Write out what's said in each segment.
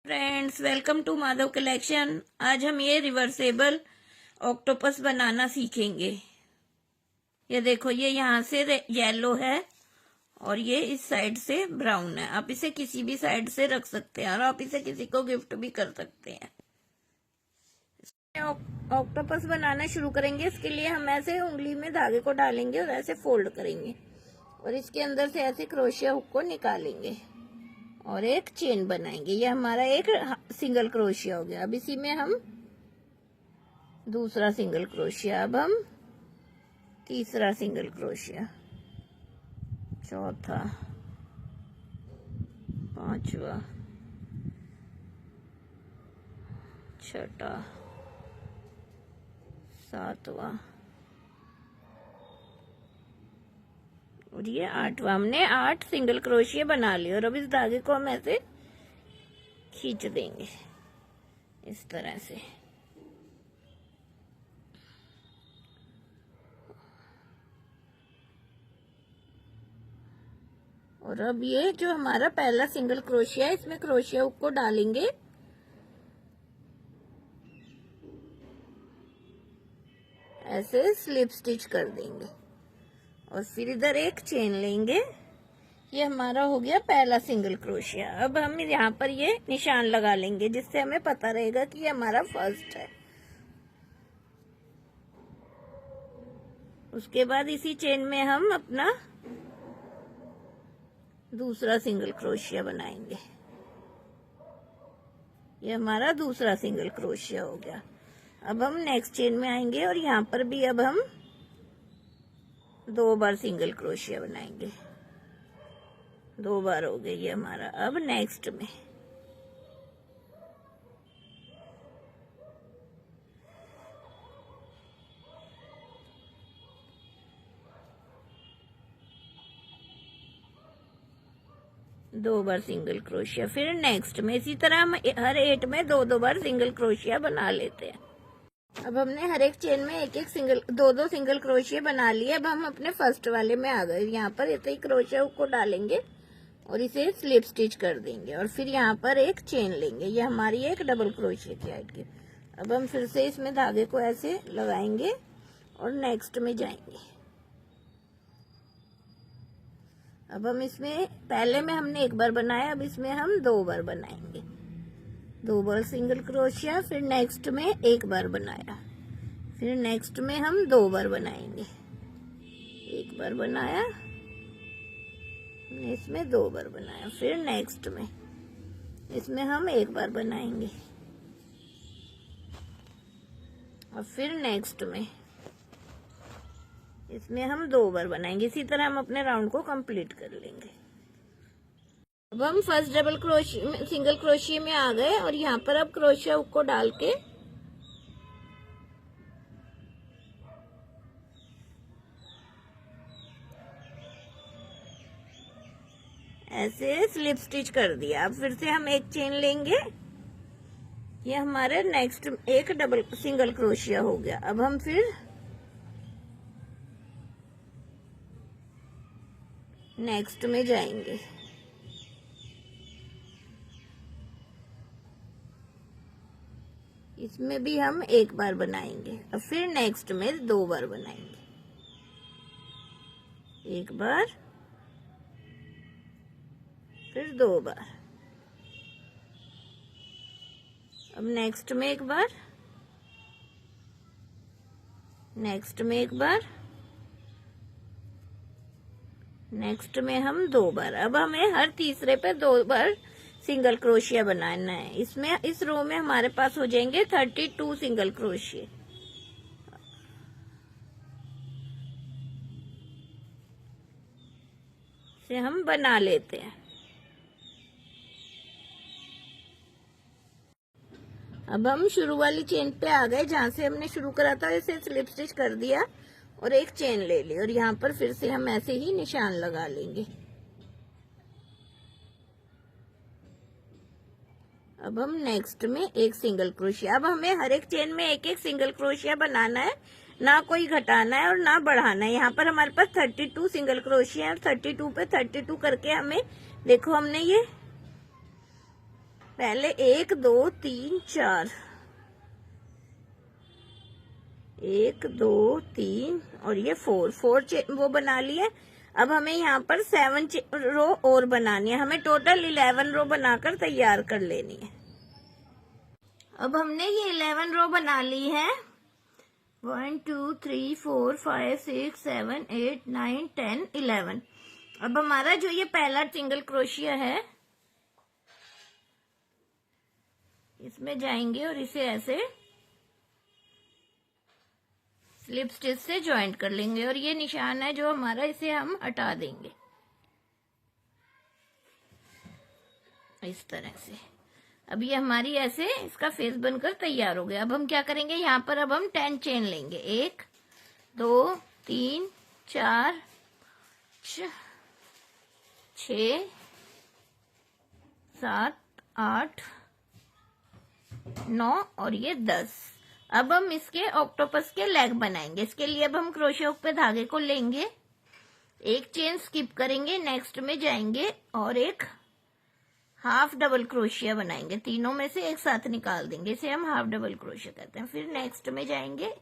Friends, welcome to Madhav collection. आज हम ये रिवर्सेबल ऑक्टोपस बनाना सीखेंगे। ये देखो, ये यहाँ से येलो है और ये इस साइड से ब्राउन है। आप इसे किसी भी साइड से रख सकते हैं और आप इसे किसी को गिफ्ट भी कर सकते हैं। ऑक्टोपस बनाना शुरू करेंगे। इसके लिए हम ऐसे उंगली में धागे को डालेंगे और ऐसे फोल्ड करेंगे और इसके अंदर से ऐसे क्रोशिया हुक को निकालेंगे और एक चेन बनाएंगे। ये हमारा एक सिंगल क्रोशिया हो गया। अब इसी में हम दूसरा सिंगल क्रोशिया, अब हम तीसरा सिंगल क्रोशिया, चौथा, पांचवा, छठा, सातवां और ये आठवां। हमने 8 सिंगल क्रोशिया बना लिए और अब इस धागे को हम ऐसे खींच देंगे इस तरह से। और अब ये जो हमारा पहला सिंगल क्रोशिया है, इसमें क्रोशिया हुक को डालेंगे ऐसे स्लिप स्टिच कर देंगे और फिर इधर एक चेन लेंगे। ये हमारा हो गया पहला सिंगल क्रोशिया। अब हम यहाँ पर ये निशान लगा लेंगे जिससे हमें पता रहेगा कि ये हमारा फर्स्ट है। उसके बाद इसी चेन में हम अपना दूसरा सिंगल क्रोशिया बनाएंगे। ये हमारा दूसरा सिंगल क्रोशिया हो गया। अब हम नेक्स्ट चेन में आएंगे और यहाँ पर भी अब हम 2 बार सिंगल क्रोशिया बनाएंगे। 2 बार हो गई ये हमारा। अब नेक्स्ट में दो बार सिंगल क्रोशिया, फिर नेक्स्ट में। इसी तरह हम हर 8 में 2-2 बार सिंगल क्रोशिया बना लेते हैं। अब हमने हर एक चेन में एक सिंगल 2-2 सिंगल क्रोशिया बना लिए। अब हम अपने फर्स्ट वाले में आ गए। यहाँ पर ऐसे ही क्रोशिया हुक को डालेंगे और इसे स्लिप स्टिच कर देंगे और फिर यहाँ पर एक चेन लेंगे। ये हमारी एक डबल क्रोशिया की हाइट की। अब हम फिर से इसमें धागे को ऐसे लगाएंगे और नेक्स्ट में जाएंगे। अब हम इसमें पहले में हमने 1 बार बनाया, अब इसमें हम 2 बार बनाएंगे। 2 बार सिंगल क्रोशिया, फिर नेक्स्ट में 1 बार बनाया, फिर नेक्स्ट में हम 2 बार बनाएंगे। 1 बार बनाया, इसमें 2 बार बनाया, फिर नेक्स्ट में इसमें हम 1 बार बनाएंगे और फिर नेक्स्ट में इसमें हम 2 बार बनाएंगे। इसी तरह हम अपने राउंड को कंप्लीट कर लेंगे। अब हम first double crochet single crochet में आ गए और यहाँ पर अब क्रोशिया हुक को डाल के ऐसे स्लिप स्टिच कर दिया। अब फिर से हम एक चेन लेंगे। ये हमारे नेक्स्ट एक डबल सिंगल क्रोशिया हो गया। अब हम फिर नेक्स्ट में जाएंगे। इसमें भी हम 1 बार बनाएंगे और फिर नेक्स्ट में 2 बार बनाएंगे। 1 बार, फिर 2 बार। अब नेक्स्ट में 1 बार, नेक्स्ट में 1 बार, नेक्स्ट में हम 2 बार। अब हमें हर तीसरे पे 2 बार सिंगल क्रोशिया बनाना है। इसमें इस रो में हमारे पास हो जाएंगे 32 सिंगल क्रोशिया। से हम बना लेते हैं। अब हम शुरू वाली चेन पे आ गए जहां से हमने शुरू करा था। इसे स्लिप स्टिच कर दिया और एक चेन ले ली और यहाँ पर फिर से हम ऐसे ही निशान लगा लेंगे। अब हम नेक्स्ट में एक सिंगल क्रोशिया। अब हमें हर एक चेन में एक सिंगल क्रोशिया बनाना है, ना कोई घटाना है और ना बढ़ाना है। यहाँ पर हमारे पास 32 सिंगल क्रोशिया है और 32 पे 32 करके हमें देखो हमने ये पहले 1 2 3 4, 1 2 3 और ये 4 वो बना लिए। अब हमें यहाँ पर 7 रो और बनानी है, हमें टोटल 11 रो बनाकर तैयार कर लेनी है। अब हमने ये 11 रो बना ली है। 1 2 3 4 5 6 7 8 9 10 11। अब हमारा जो ये पहला सिंगल क्रोशिया है, इसमें जाएंगे और इसे ऐसे स्लिप स्टिच से ज्वाइंट कर लेंगे और ये निशान है जो हमारा, इसे हम हटा देंगे इस तरह से। अब ये हमारी ऐसे इसका फेस बनकर तैयार हो गया। अब हम क्या करेंगे, यहाँ पर अब हम 10 चेन लेंगे। 1 2 3 4 6 7 8 9 और ये 10। अब हम इसके ऑक्टोपस के लेग बनाएंगे। इसके लिए अब हम क्रोशे हुक पे धागे को लेंगे, एक चेन स्किप करेंगे, नेक्स्ट में जाएंगे और एक हाफ डबल क्रोशिया बनाएंगे। तीनों में से एक साथ निकाल देंगे, इसे हम हाफ डबल क्रोशिया कहते हैं। फिर नेक्स्ट में जाएंगे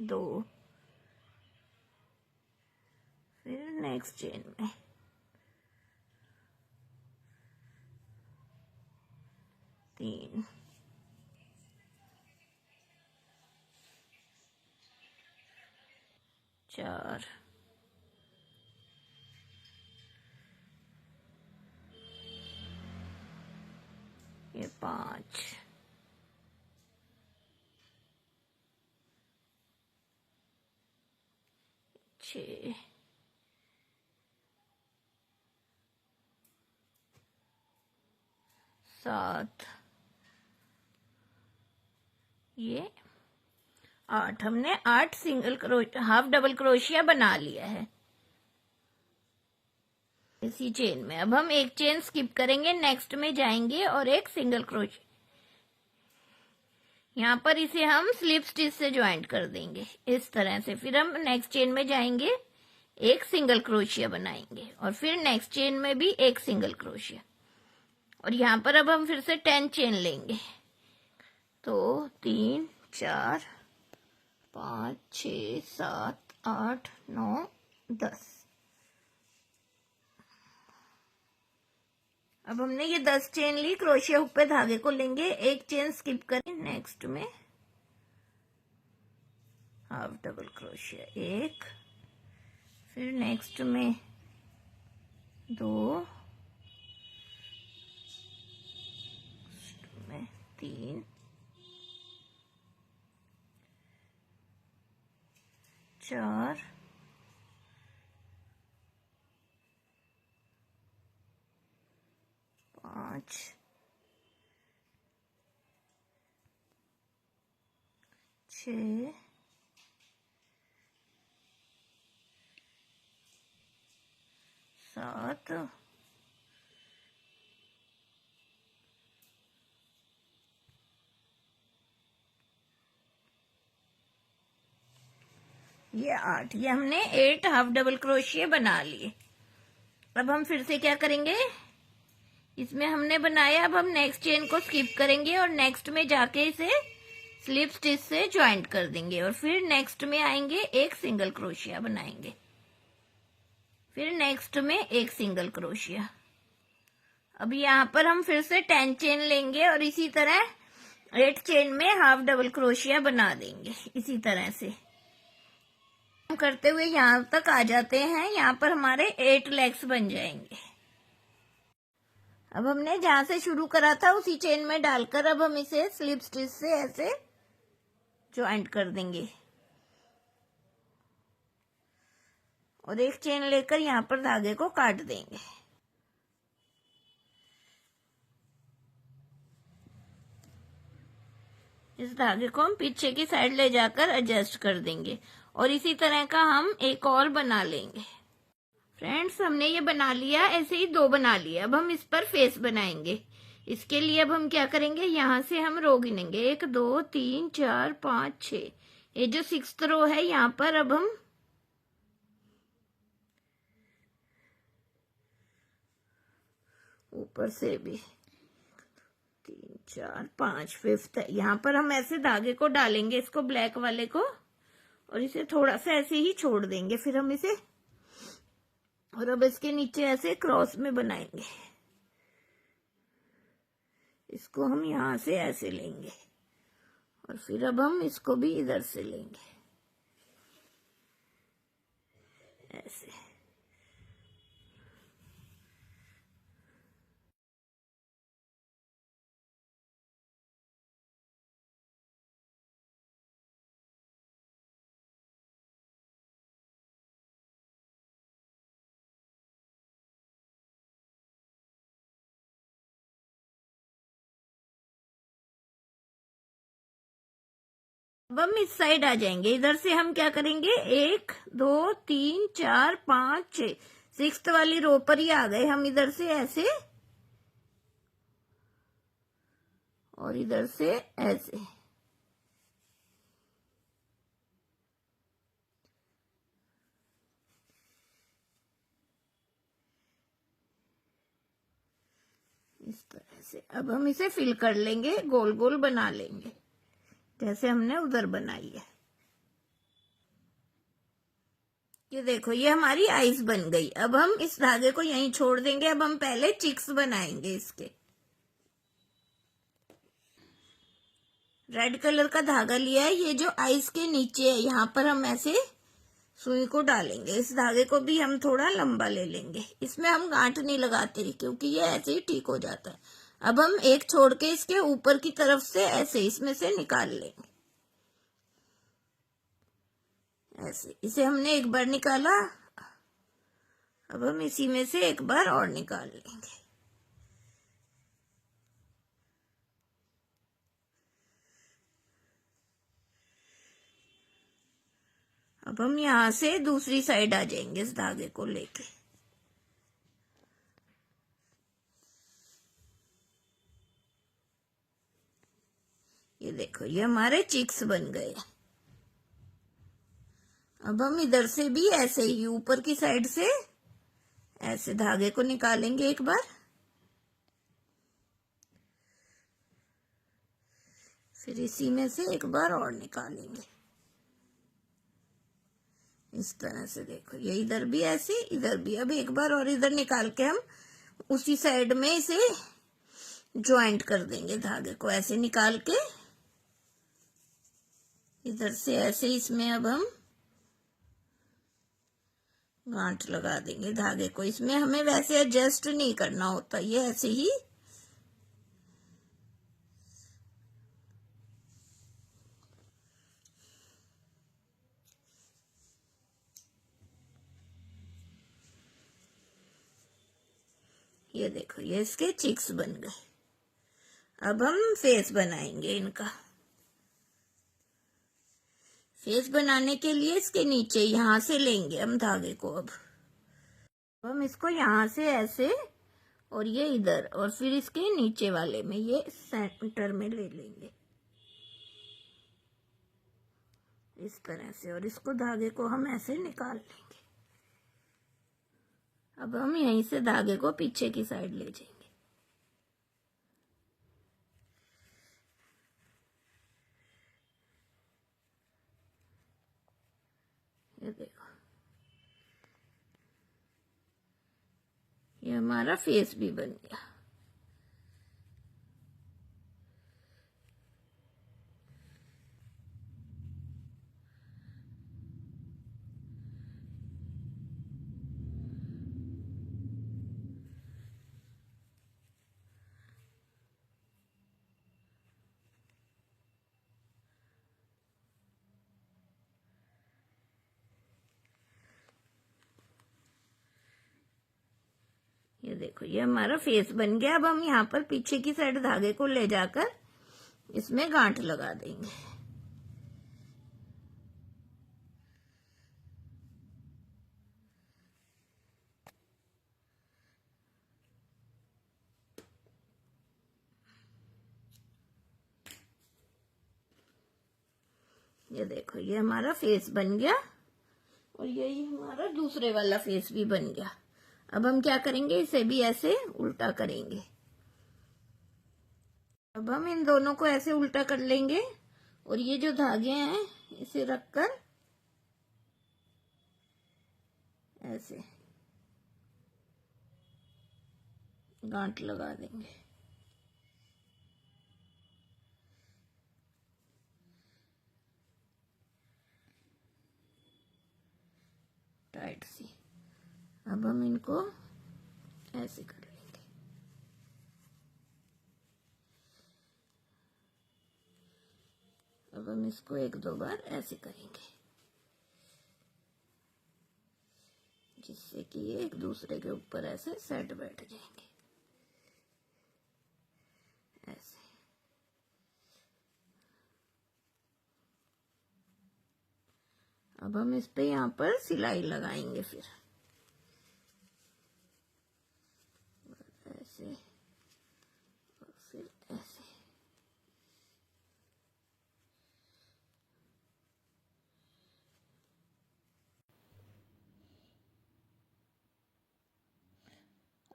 2, फिर नेक्स्ट चेन में 3, 4, ये 5, 6, 7, ये 8। हमने 8 सिंगल हाफ डबल क्रोशिया बना लिया है इसी चेन में। अब हम एक चेन स्किप करेंगे, नेक्स्ट में जाएंगे और एक सिंगल क्रोशिया, यहाँ पर इसे हम स्लिप स्टिच से ज्वाइंट कर देंगे इस तरह से। फिर हम नेक्स्ट चेन में जाएंगे, एक सिंगल क्रोशिया बनाएंगे और फिर नेक्स्ट चेन में भी एक सिंगल क्रोशिया, और यहाँ पर अब हम फिर से 10 चेन लेंगे। तो 3 4 5 6 7 8 9 10। अब हमने ये 10 चेन ली, क्रोशिया हुक पे धागे को लेंगे, एक चेन स्किप करें, नेक्स्ट में हाफ डबल क्रोशिया 1, फिर नेक्स्ट में 2, में 3, 4, 5, 6, 7, ये 8। ये हमने 8 हाफ डबल क्रोशिया बना लिए। अब हम फिर से क्या करेंगे, इसमें हमने बनाया, अब हम नेक्स्ट चेन को स्किप करेंगे और नेक्स्ट में जाके इसे स्लिप स्टिच से ज्वाइंट कर देंगे और फिर नेक्स्ट में आएंगे, एक सिंगल क्रोशिया बनाएंगे, फिर नेक्स्ट में एक सिंगल क्रोशिया। अब यहाँ पर हम फिर से 10 चेन लेंगे और इसी तरह 8 चेन में हाफ डबल क्रोशिया बना देंगे इसी तरह से। हम करते हुए यहाँ तक आ जाते हैं, यहाँ पर हमारे 8 लेग्स बन जाएंगे। अब हमने जहां से शुरू करा था उसी चेन में डालकर अब हम इसे स्लिप स्टिच से ऐसे ज्वाइंट कर देंगे और एक चेन लेकर यहाँ पर धागे को काट देंगे। इस धागे को हम पीछे की साइड ले जाकर एडजस्ट कर देंगे और इसी तरह का हम एक और बना लेंगे। फ्रेंड्स, हमने ये बना लिया, ऐसे ही 2 बना लिया। अब हम इस पर फेस बनाएंगे। इसके लिए अब हम क्या करेंगे, यहाँ से हम रो गिनेंगे, 1 2 3 4 5 6। ये जो 6th रो है, यहाँ पर अब हम ऊपर से भी 3 4 5 फिफ्थ है। यहाँ पर हम ऐसे धागे को डालेंगे, इसको ब्लैक वाले को, और इसे थोड़ा सा ऐसे ही छोड़ देंगे। फिर हम इसे, और अब इसके नीचे ऐसे क्रॉस में बनाएंगे। इसको हम यहाँ से ऐसे लेंगे, और फिर अब हम इसको भी इधर से लेंगे ऐसे। अब हम इस साइड आ जाएंगे। इधर से हम क्या करेंगे, 1 2 3 4 5 6, सिक्स्थ वाली रो पर ही आ गए हम। इधर से ऐसे और इधर से ऐसे। इस तरह से अब हम इसे फिल कर लेंगे, गोल गोल बना लेंगे जैसे हमने उधर बनाई है। ये देखो, ये हमारी आइस बन गई। अब हम इस धागे को यहीं छोड़ देंगे। अब हम पहले चिक्स बनाएंगे इसके। रेड कलर का धागा लिया है, ये जो आइस के नीचे है यहाँ पर हम ऐसे सुई को डालेंगे। इस धागे को भी हम थोड़ा लंबा ले लेंगे। इसमें हम गांठ नहीं लगाते क्योंकि ये ऐसे ही ठीक हो जाता है। अब हम एक छोड़ के इसके ऊपर की तरफ से ऐसे इसमें से निकाल लेंगे ऐसे। इसे हमने एक बार निकाला, अब हम इसी में से एक बार और निकाल लेंगे। अब हम यहां से दूसरी साइड आ जाएंगे इस धागे को लेके। ये देखो, ये हमारे चिक्स बन गए। अब हम इधर से भी ऐसे ही ऊपर की साइड से ऐसे धागे को निकालेंगे एक बार, फिर इसी में से एक बार और निकालेंगे इस तरह से। देखो, ये इधर भी ऐसे, इधर भी। अब एक बार और इधर निकाल के हम उसी साइड में इसे ज्वाइंट कर देंगे धागे को ऐसे निकाल के। इधर से ऐसे इसमें अब हम गांठ लगा देंगे धागे को। इसमें हमें वैसे एडजस्ट नहीं करना होता, ये ऐसे ही ये देखो, ये इसके चिक्स बन गए। अब हम फेस बनाएंगे इनका। फेस बनाने के लिए इसके नीचे यहां से लेंगे हम धागे को। अब हम इसको यहां से ऐसे, और ये इधर, और फिर इसके नीचे वाले में ये सेंटर में ले लेंगे इस तरह से, और इसको धागे को हम ऐसे निकाल लेंगे। अब हम यहीं से धागे को पीछे की साइड ले जाएंगे। ये देखो, ये हमारा फेस भी बन गया। ये देखो, ये हमारा फेस बन गया। अब हम यहाँ पर पीछे की साइड धागे को ले जाकर इसमें गांठ लगा देंगे। ये देखो, ये हमारा फेस बन गया, और यही हमारा दूसरे वाला फेस भी बन गया। अब हम क्या करेंगे, इसे भी ऐसे उल्टा करेंगे। अब हम इन दोनों को ऐसे उल्टा कर लेंगे और ये जो धागे हैं इसे रखकर ऐसे गांठ लगा देंगे। टाइट सी। अब हम इनको ऐसे कर लेंगे। अब हम इसको 1-2 बार ऐसे करेंगे जिससे कि ये एक दूसरे के ऊपर ऐसे सेट बैठ जाएंगे ऐसे। अब हम इस पे यहाँ पर सिलाई लगाएंगे, फिर ऐसे और फिर ऐसे।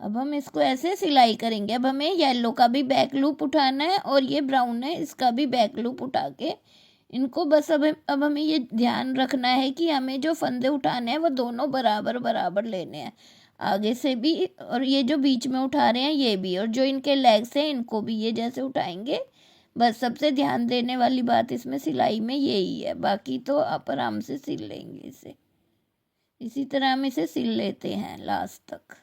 अब हम इसको ऐसे सिलाई करेंगे। अब हमें येलो का भी बैक लूप उठाना है और ये ब्राउन है इसका भी बैक लूप उठा के इनको बस अब हमें ये ध्यान रखना है कि हमें जो फंदे उठाने हैं वो दोनों बराबर बराबर लेने हैं, आगे से भी और ये जो बीच में उठा रहे हैं ये भी, और जो इनके लेग्स हैं इनको भी ये जैसे उठाएंगे। बस सबसे ध्यान देने वाली बात इसमें सिलाई में यही है, बाकी तो आप आराम से सिल लेंगे इसे। इसी तरह हम इसे सिल लेते हैं लास्ट तक।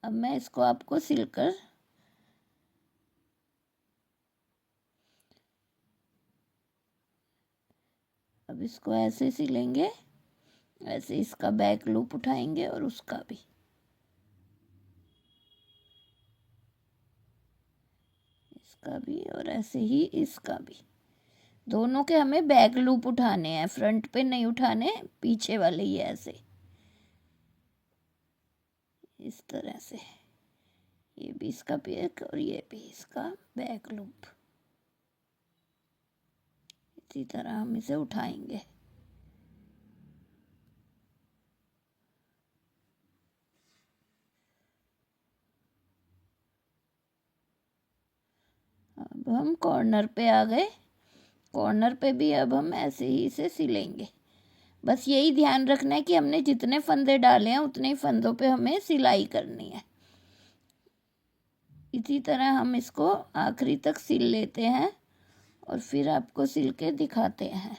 अब मैं इसको आपको सिलकर अब इसको ऐसे सिलेंगे, ऐसे इसका बैक लूप उठाएंगे और उसका भी इसका भी और ऐसे ही इसका भी। दोनों के हमें बैक लूप उठाने हैं, फ्रंट पे नहीं उठाने, पीछे वाले ये ऐसे इस तरह से। ये भी इसका बैक और ये भी इसका बैक लूप। इसी तरह हम इसे उठाएंगे। अब हम कॉर्नर पे आ गए। कॉर्नर पे भी अब हम ऐसे ही इसे सिलेंगे। बस यही ध्यान रखना है कि हमने जितने फंदे डाले हैं उतने ही फंदों पे हमें सिलाई करनी है। इसी तरह हम इसको आखिरी तक सिल लेते हैं और फिर आपको सिल के दिखाते हैं।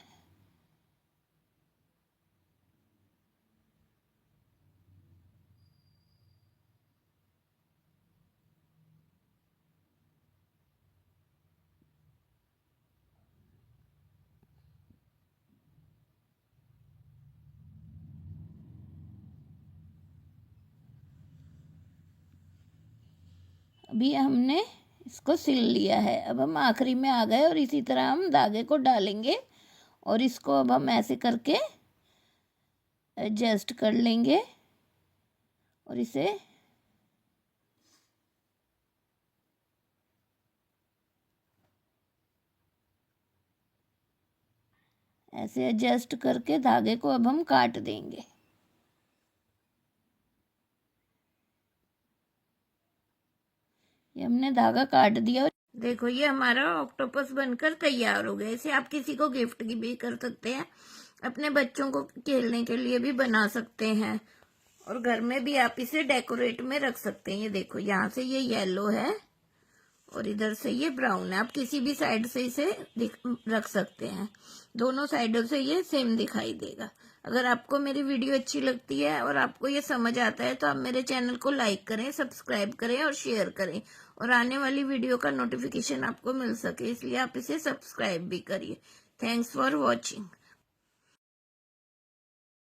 अभी हमने इसको सिल लिया है। अब हम आखिरी में आ गए और इसी तरह हम धागे को डालेंगे और इसको अब हम ऐसे करके एडजस्ट कर लेंगे और इसे ऐसे एडजस्ट करके धागे को अब हम काट देंगे। ये हमने धागा काट दिया। देखो ये हमारा ऑक्टोपस बनकर तैयार हो गया। इसे आप किसी को गिफ्ट की भी कर सकते हैं, अपने बच्चों को खेलने के लिए भी बना सकते हैं और घर में भी आप इसे डेकोरेट में रख सकते हैं। ये देखो यहाँ से ये येलो है और इधर से ये ब्राउन है। आप किसी भी साइड से इसे रख सकते हैं, दोनों साइडों से ये सेम दिखाई देगा। अगर आपको मेरी वीडियो अच्छी लगती है और आपको ये समझ आता है तो आप मेरे चैनल को लाइक करें, सब्सक्राइब करें और शेयर करें और आने वाली वीडियो का नोटिफिकेशन आपको मिल सके, इसलिए आप इसे सब्सक्राइब भी करिए। Thanks for watching.